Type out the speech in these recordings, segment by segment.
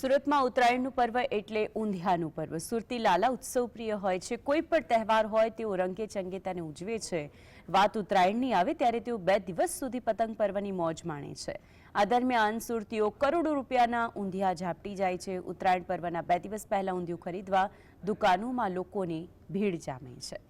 સુરતમાં ઉત્તરાયણનું પર્વ એટલે ઊંધિયાનું પર્વ। સુરતી લાલા ઉત્સવ પ્રિય હોય છે। કોઈ પણ તહેવાર હોય તેઓ રંગે ચંગે તેને ઉજવે છે। વાત ઉત્તરાયણની આવે ત્યારે તેઓ 2 દિવસ સુધી પતંગ પર્વની મોજ માણે છે। આ દરમિયાન સુરતીઓ કરોડો રૂપિયાના ઊંધિયા ઝાપટી જાય છે। ઉત્તરાયણ પર્વના 2 દિવસ પહેલા ઊંધિયું ખરીદવા દુકાનોમાં લોકોની ભીડ જામે છે।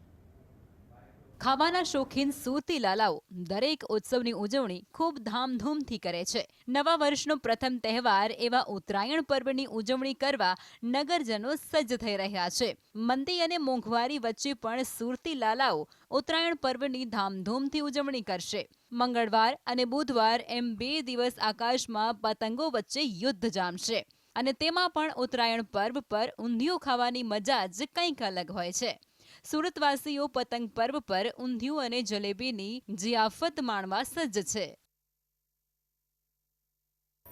ખાવાના શોખીન સુરતી લાલાઓ દરેક ઉત્સવની ઉજવણી ખૂબ ધામધૂમથી કરે છે। નવા વર્ષનો પ્રથમ તહેવાર એવા ઉત્તરાયણ પર્વની ઉજવણી કરવા નગરજનો સજ્જ થઈ રહ્યા છે। મંદી અને મોંઘવારી વચ્ચે પણ સુરતી લાલાઓ ઉત્તરાયણ પર્વની ધામધૂમથી ઉજવણી કરશે। મંગળવાર અને બુધવાર એમ 2 દિવસ આકાશમાં પતંગો વચ્ચે યુદ્ધ જામશે અને તેમાં પણ ઉત્તરાયણ પર્વ પર ઊંધિયું ખાવાની મજા જ કંઈક અલગ હોય છે। સુરતવાસીઓ પતંગ પર્વ પર ઊંધિયું અને જલેબીની જિયાફત માણવા સજ્જ છે।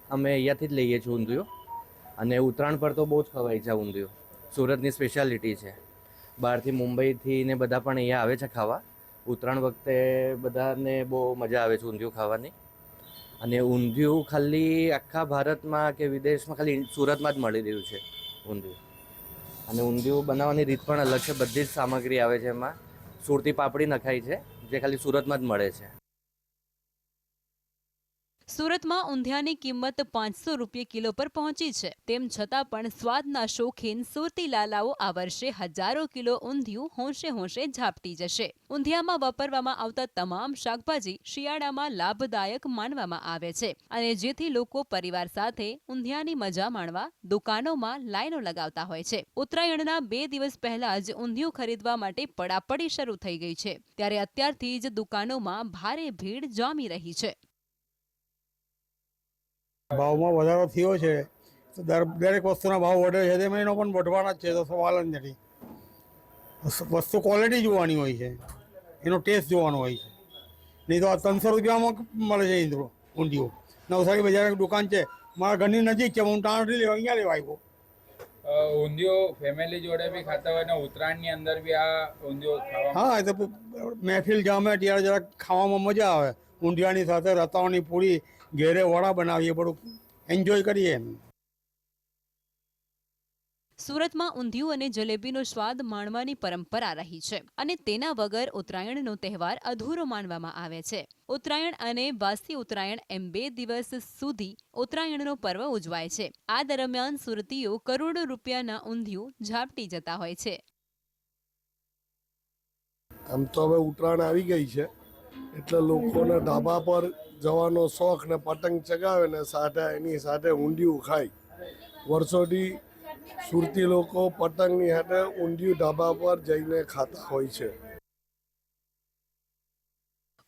અમે અહીંયાથી જ લઈએ છીએ ઊંધિયું અને ઉત્તરાયણ પર તો બહુ જ ખવાય છે ઊંધિયું। સુરતની સ્પેશિયાલિટી છે। બહારથી મુંબઈથી ને બધા પણ અહીંયા આવે છે ખાવા। ઉત્તરાયણ વખતે બધાને બહુ મજા આવે છે ઊંધિયું ખાવાની। અને ઊંધિયું ખાલી આખા ભારતમાં કે વિદેશમાં ખાલી સુરતમાં જ મળી રહ્યું છે ઊંધિયું। અને ઊંધિયું બનાવવાની રીત પણ અલગ છે। બધી જ સામગ્રી આવે છે એમાં। સુરતી પાપડી નખાય છે જે ખાલી સુરતમાં જ મળે છે। સુરતમાં ઊંધિયાની કિંમત 500 રૂપિયા કિલો પર પહોંચી છે। તેમ છતાં પણ સ્વાદના શોખીન સુરતી લાલાઓ આ વર્ષે હજારો કિલો ઊંધિયું હોંશે હોંશે ઝાપટી જશે। ઊંધિયામાં વાપરવામાં આવતા તમામ શાકભાજી શિયાળામાં લાભદાયક માનવામાં આવે છે અને જેથી લોકો પરિવાર સાથે ઊંધિયાની મજા માણવા દુકાનોમાં લાઈનો લગાવતા હોય છે। ઉત્તરાયણના 2 દિવસ પહેલા જ ઊંધિયું ખરીદવા માટે પડાપડી શરૂ થઈ ગઈ છે, ત્યારે અત્યારથી જ દુકાનોમાં ભારે ભીડ જામી રહી છે। ભાવમાં વધારો થયો છે તો દરેક વસ્તુના ભાવ વધે છે તેમ એનો પણ વધવાના જ છે, તો સવાલ જ નથી। વસ્તુ ક્વોલિટી જોવાની હોય છે, એનો ટેસ્ટ જોવાનો હોય છે। નહીં તો આ 300 રૂપિયામાં મળે છે ઊંધિયું। નવસારી બજાર દુકાન છે, મારા ઘરની નજીક છે, હું ત્યાં નથી લેવા, અહીંયા લેવા આવ્યો। ઊંધિયું ફેમિલી જોડે બી ખાતા હોય ને ઉત્તરાયણની અંદર બી આ ઊંધિયું ખાવા, હા, એ તો મહેફિલ જામે ત્યારે જરાક ખાવામાં મજા આવે। ઊંધિયાની સાથે રતાઓની પૂરી, ઘેરે વડા બનાવીએ, બધું એન્જોય કરીએ એમ। સુરતમાં ઊંધિયું અને જલેબીનો સ્વાદ માણવાની પરંપરા રહી છે અને તેના વગર ઉત્તરાયણનો તહેવાર અધૂરો માનવામાં આવે છે। ઉત્તરાયણ અને વાસી ઉત્તરાયણ એમ 2 દિવસ સુધી ઉત્તરાયણનો પર્વ ઉજવાય છે। આ દરમિયાન સુરતીઓ કરોડો રૂપિયાના ઊંધિયું ઝાપટી જતા હોય છે। આમ તો હવે ઉત્તરાયણ આવી ગઈ છે એટલે લોકોને ધાબા પર જવાનો શોખ ને પતંગ ચગાવે ને સાથે એની સાથે ઊંધિયું ખાય। વર્ષોથી સુરતી લોકો પતંગની સાથે ઊંધિયું ધાબા પર જઈને ખાતા હોય છે।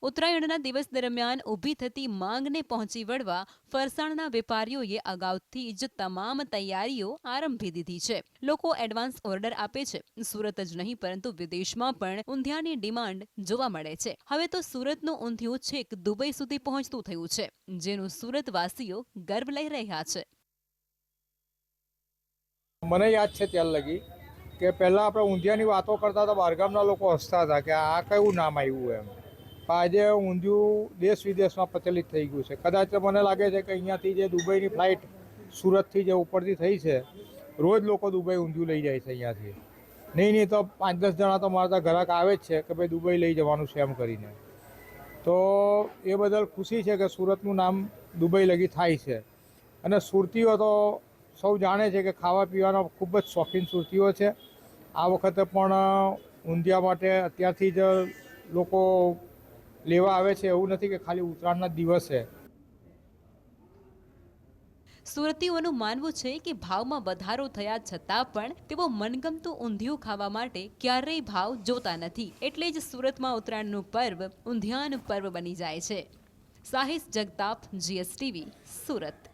ઉત્તરાયણના દિવસ દરમિયાન ઊભી થતી માંગને પહોંચી વળવા ફરસાણના વેપારીઓએ અગાઉથી જ તમામ તૈયારીઓ આરંભી દીધી છે। લોકો એડવાન્સ ઓર્ડર આપે છે। સુરત જ નહીં પરંતુ વિદેશમાં પણ ઊંધિયાની ડિમાન્ડ જોવા મળે છે। હવે તો સુરતનું ઊંધિયું છેક દુબઈ સુધી પહોંચતું થયું છે, જેનું સુરતવાસીઓ ગર્વ લઈ રહ્યા છે। મને યાદ છે ત્યાર લગી કે પહેલાં આપણે ઊંધિયાની વાતો કરતા તો બહારગામના લોકો હસતા હતા કે આ કયું નામ આવ્યું એમ। આજે ઊંધિયું દેશ વિદેશમાં પ્રચલિત થઈ ગયું છે। કદાચ મને લાગે છે કે અહીંયાથી જે દુબઈની ફ્લાઇટ સુરતથી જે ઉપરથી થઈ છે, રોજ લોકો દુબઈ ઊંધિયું લઈ જાય છે અહીંયાથી। નહીં તો 5-10 જણા તો મારા ત્યાં ગ્રાહક આવે જ છે કે ભાઈ દુબઈ લઈ જવાનું છે એમ કરીને। તો એ બદલ ખુશી છે કે સુરતનું નામ દુબઈ લગી થાય છે। અને સુરતીઓ તો સૌ જાણે છે કે ખાવા પીવાના ખૂબ જ શોખીન સુરતીઓ છે। આ વખતે પણ ઊંધિયા માટે અત્યારથી જ લોકો લેવા આવે છે, એવું નથી કે ખાલી ઉત્તરાયણના દિવસે। સુરતીઓનું માનવું છે કે ભાવમાં વધારો થયા છતાં પણ તેઓ મનગમતું ઊંધિયું ખાવા માટે ક્યારેય ભાવ જોતા નથી, એટલે જ સુરતમાં ઉત્તરાયણનું પર્વ ઊંધિયાનું પર્વ બની જાય છે। સાહિસ જગતાપ, GSTV, સુરત।